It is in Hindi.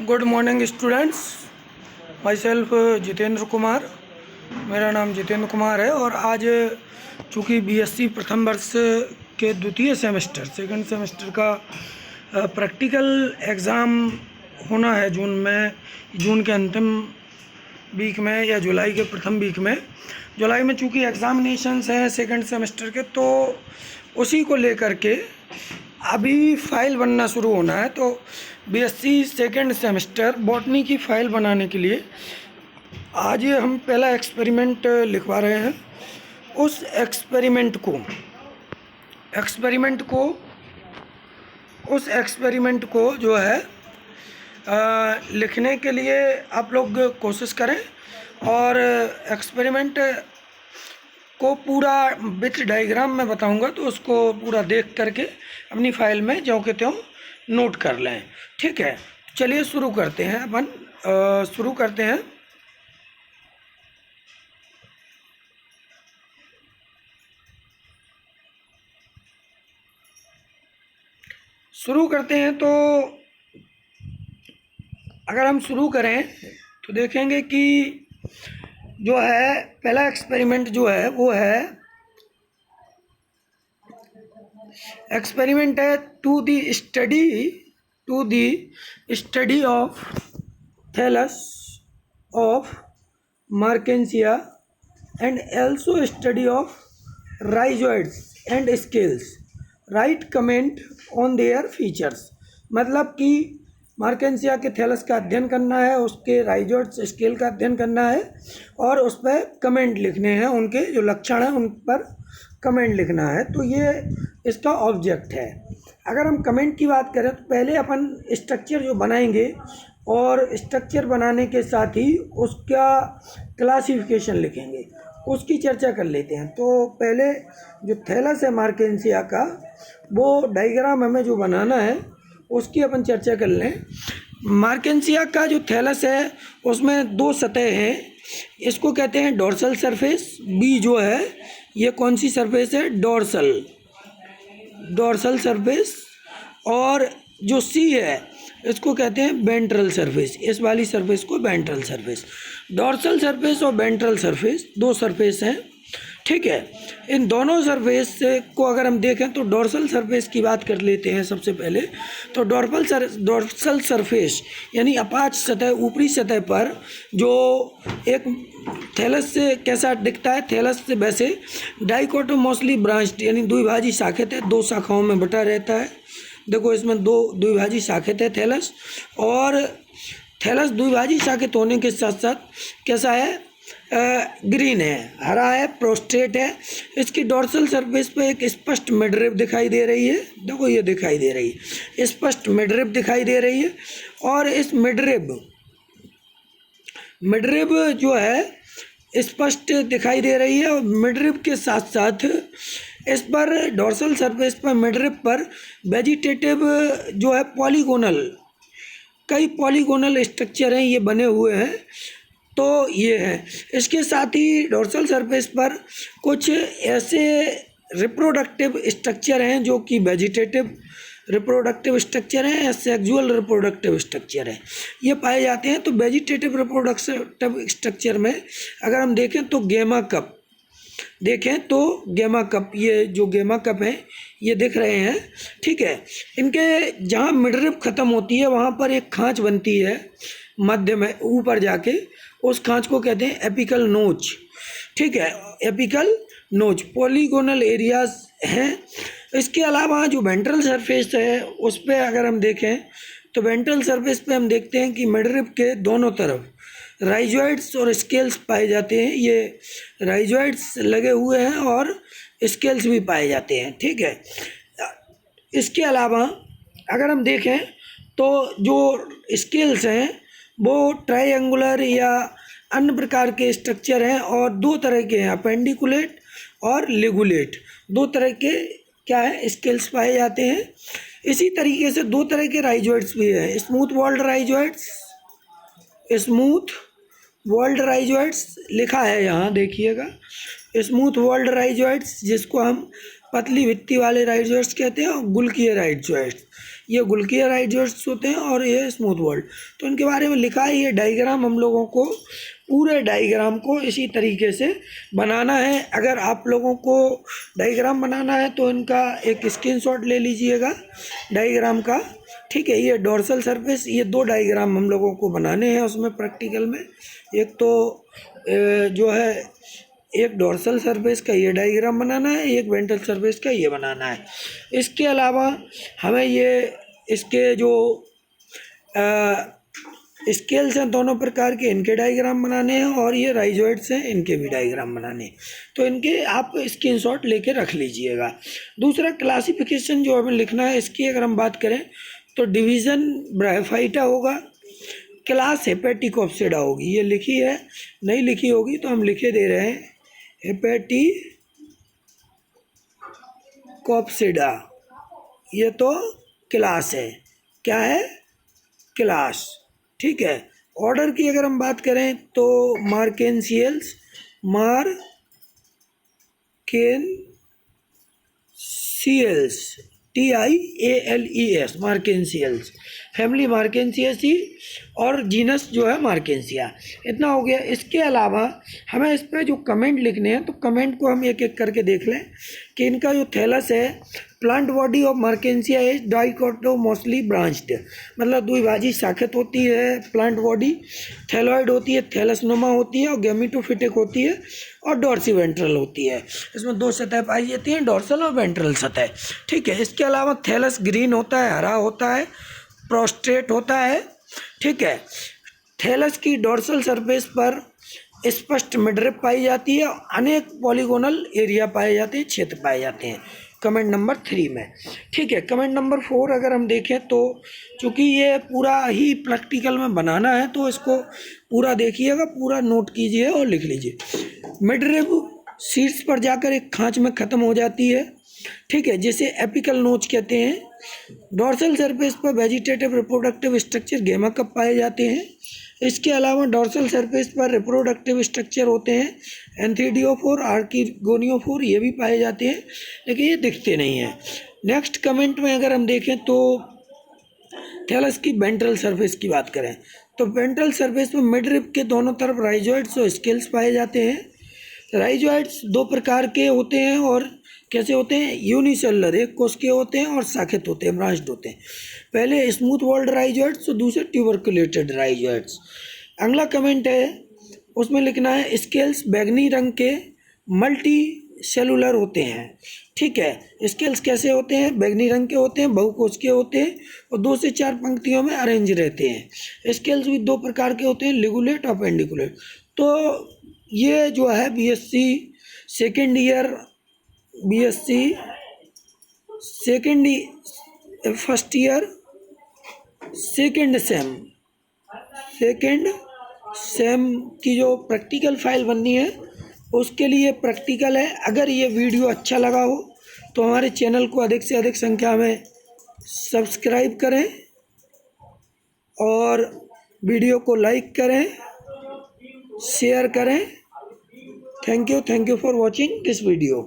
Good morning students. My self Jitendra Kumar, मेरा नाम जितेंद्र कुमार है। और आज चूँकि बीएससी प्रथम वर्ष के द्वितीय सेमेस्टर सेकंड सेमेस्टर का प्रैक्टिकल एग्ज़ाम होना है जून के अंतिम वीक में या जुलाई के प्रथम वीक में। जुलाई में चूँकि एग्ज़ामिनेशंस हैं सेकंड सेमेस्टर के, तो उसी को लेकर के अभी फ़ाइल बनना शुरू होना है। तो बीएससी सेकंड सेमेस्टर बॉटनी की फ़ाइल बनाने के लिए आज हम पहला एक्सपेरिमेंट लिखवा रहे हैं। उस एक्सपेरिमेंट को जो है लिखने के लिए आप लोग कोशिश करें और एक्सपेरिमेंट को पूरा विथ डायग्राम में बताऊंगा, तो उसको पूरा देख करके अपनी फ़ाइल में ज्यों के त्यों नोट कर लें। ठीक है, चलिए शुरू करते हैं। शुरू करते हैं। तो अगर हम शुरू करें तो देखेंगे कि जो है पहला एक्सपेरिमेंट जो है वो है एक्सपेरिमेंट है to the study of thallus of Marchantia and also study of rhizoids and scales, right comment on their features. मतलब कि मार्केंसिया के थैलस का अध्ययन करना है, उसके राइजोइड्स स्केल का अध्ययन करना है और उस पर कमेंट लिखने हैं, उनके जो लक्षण हैं उन पर कमेंट लिखना है। तो ये इसका ऑब्जेक्ट है। अगर हम कमेंट की बात करें तो पहले अपन स्ट्रक्चर जो बनाएंगे और स्ट्रक्चर बनाने के साथ ही उसका क्लासिफिकेशन लिखेंगे, उसकी चर्चा कर लेते हैं। तो पहले जो थैलस है मार्केंसिया का, वो डायग्राम हमें जो बनाना है उसकी अपन चर्चा कर लें। मार्केंसिया का जो थैलस है उसमें दो सतह हैं, इसको कहते हैं डोर्सल सरफेस। बी जो है ये कौन सी सरफेस है? Dorsal surface. और जो सी है इसको कहते हैं वेंट्रल सरफेस। इस वाली सरफेस को वेंट्रल सरफेस। डोर्सल सरफेस और वेंट्रल सरफेस दो सरफेस हैं। ठीक है, इन दोनों सरफेस को अगर हम देखें तो डोर्सल सरफेस की बात कर लेते हैं सबसे पहले। तो डोर्सल सरफेस यानी अपाच सतह, ऊपरी सतह पर जो एक थैलस से कैसा दिखता है, थैलस से वैसे डाइकोटोमोसली ब्रांच्ड यानी द्विभाजी शाखित है, दो शाखाओं में बटा रहता है। देखो इसमें दो द्विभाजी शाखित है थैलस, और थैलस द्विभाजी शाखित होने के साथ साथ कैसा है? ग्रीन है, हरा है, प्रोस्ट्रेट है। इसकी डोर्सल सरफेस पे एक स्पष्ट मिडरिब दिखाई दे रही है। देखो ये दिखाई दे रही है, स्पष्ट मिडरिब दिखाई दे रही है। और इस मिडरिब जो है स्पष्ट दिखाई दे रही है। और मिडरिब के साथ साथ इस पर डोर्सल सरफेस पर मिडरिब पर वेजिटेटिव जो है कई पॉलीगोनल स्ट्रक्चर हैं, ये बने हुए हैं। तो ये है। इसके साथ ही डोर्सल सरफेस पर कुछ ऐसे रिप्रोडक्टिव स्ट्रक्चर हैं जो कि वेजिटेटिव रिप्रोडक्टिव स्ट्रक्चर हैं या सेक्सुअल रिप्रोडक्टिव स्ट्रक्चर हैं, ये पाए जाते हैं। तो वेजिटेटिव रिप्रोडक्टिव स्ट्रक्चर में अगर हम देखें तो गेमा कप, ये जो गेमा कप हैं ये दिख रहे हैं। ठीक है, इनके जहाँ मिडरिब ख़त्म होती है वहाँ पर एक खांच बनती है मध्य में ऊपर जाके, उस खांच को कहते हैं एपिकल नोच। ठीक है, एपिकल नोच पॉलीगोनल एरियाज हैं। इसके अलावा जो वेंट्रल सरफेस है उस पर अगर हम देखें तो वेंट्रल सरफेस पे हम देखते हैं कि मिडरिब के दोनों तरफ राइजोइड्स और स्केल्स पाए जाते हैं। ये राइजोइड्स लगे हुए हैं और स्केल्स भी पाए जाते हैं। ठीक है, इसके अलावा अगर हम देखें तो जो स्केल्स हैं वो ट्रायंगुलर या अन्य प्रकार के स्ट्रक्चर हैं और दो तरह के हैं, अपेंडिकुलेट और लिगुलेट। दो तरह के क्या है? स्केल्स पाए जाते हैं। इसी तरीके से दो तरह के राइजोइड्स भी हैं, स्मूथ वॉल्ड राइजोइड्स लिखा है यहाँ, देखिएगा, स्मूथ वॉल्ड राइजोइड्स, जिसको हम पतली भित्ति वाले राइजोइड्स कहते हैं और गुल्कीय राइजोइड्स, ये गुल्कीय राइजोइड्स होते हैं और ये स्मूथ वॉल्ड। तो इनके बारे में लिखा है, ये डायग्राम हम लोगों को पूरे डायग्राम को इसी तरीके से बनाना है। अगर आप लोगों को डायग्राम बनाना है तो इनका एक स्क्रीनशॉट ले लीजिएगा डायग्राम का, ठीक है। ये डोर्सल सरफेस, ये 2 डायग्राम हम लोगों को बनाने हैं उसमें प्रैक्टिकल में। एक तो जो है एक डोर्सल सरफेस का ये डायग्राम बनाना है, एक वेंट्रल सरफेस का ये बनाना है। इसके अलावा हमें ये इसके जो स्केल्स हैं दोनों प्रकार के, इनके डायग्राम बनाने हैं, और ये राइजोइड्स हैं, इनके भी डायग्राम बनाने हैं। तो इनके आप स्क्रीनशॉट लेके रख लीजिएगा। दूसरा क्लासिफिकेशन जो हमें लिखना है, इसकी अगर हम बात करें तो डिवीज़न ब्रायोफाइटा होगा, क्लास हेपेटिकोप्सिडा होगी। ये लिखी है, नहीं लिखी होगी तो हम लिखे दे रहे हैं, हेपेटिकोप्सिडा, ये तो क्लास है। क्या है? क्लास, ठीक है। ऑर्डर की अगर हम बात करें तो मार्केंसियल्स, मार्केंसियल्स, TIALES, मार्केंसियल्स, फैमिली मार्केंसियसी और जीनस जो है मार्केंसिया। इतना हो गया। इसके अलावा हमें इस पर जो कमेंट लिखने हैं तो कमेंट को हम एक एक करके देख लें कि इनका जो थैलस है, plant body of Marchantia is dichotomously branched, मतलब द्विभाजी शाखित होती है प्लांट बॉडी, थैलॉइड होती है, थैलसनुमा होती है और गैमेटोफिटिक होती है और डॉर्सीवेंट्रल होती है। इसमें 2 सतह पाई जाती हैं, डॉर्सल और वेंट्रल सतह, ठीक है। इसके अलावा थैलस ग्रीन होता है, हरा होता है, प्रोस्ट्रेट होता है, ठीक है। थैलस की डॉर्सल सरफेस पर स्पष्ट मिडरिप पाई जाती है, अनेक पॉलीगोनल एरिया पाए जाते हैं, क्षेत्र पाए जाते हैं कमेंट नंबर 3 में, ठीक है। कमेंट नंबर 4 अगर हम देखें तो चूँकि ये पूरा ही प्रैक्टिकल में बनाना है तो इसको पूरा देखिएगा, पूरा नोट कीजिए और लिख लीजिए। मिडरिप शीर्ष पर जाकर एक खांच में ख़त्म हो जाती है, ठीक है, जिसे एपिकल नोच कहते हैं। डॉर्सल सरफेस पर वेजिटेटिव रिप्रोडक्टिव स्ट्रक्चर गेमा कप पाए जाते हैं। इसके अलावा डॉर्सल सरफेस पर रिप्रोडक्टिव स्ट्रक्चर होते हैं, एंथीडियोफोर, आर्किगोनियोफोर, ये भी पाए जाते हैं, लेकिन ये दिखते नहीं हैं। नेक्स्ट कमेंट में अगर हम देखें तो थैलस की वेंट्रल सरफेस की बात करें तो वेंट्रल सरफेस में मिडरिप के दोनों तरफ राइजोइड्स और स्केल्स पाए जाते हैं। राइजोइड्स 2 प्रकार के होते हैं और कैसे होते हैं? यूनिसेलुलर, एक कोशिकीय होते हैं और शाखित होते हैं, ब्रांच्ड होते हैं। पहले स्मूथ वॉल्ड राइजोइड्स और दूसरे ट्यूबरकुलेटेड राइजोइड्स। अगला कमेंट है, उसमें लिखना है स्केल्स बैंगनी रंग के मल्टी सेलुलर होते हैं, ठीक है। स्केल्स कैसे होते हैं? बैंगनी रंग के होते हैं, बहुकोशिकीय होते हैं और 2 से 4 पंक्तियों में अरेंज रहते हैं। स्केल्स भी 2 प्रकार के होते हैं, लिगुलेट और पेंडिकुलेट। तो ये जो है BSc second year, BSc first year second same की जो प्रैक्टिकल फाइल बननी है उसके लिए प्रैक्टिकल है। अगर ये वीडियो अच्छा लगा हो तो हमारे चैनल को अधिक से अधिक संख्या में सब्सक्राइब करें और वीडियो को लाइक करें, शेयर करें। Thank you for watching this video.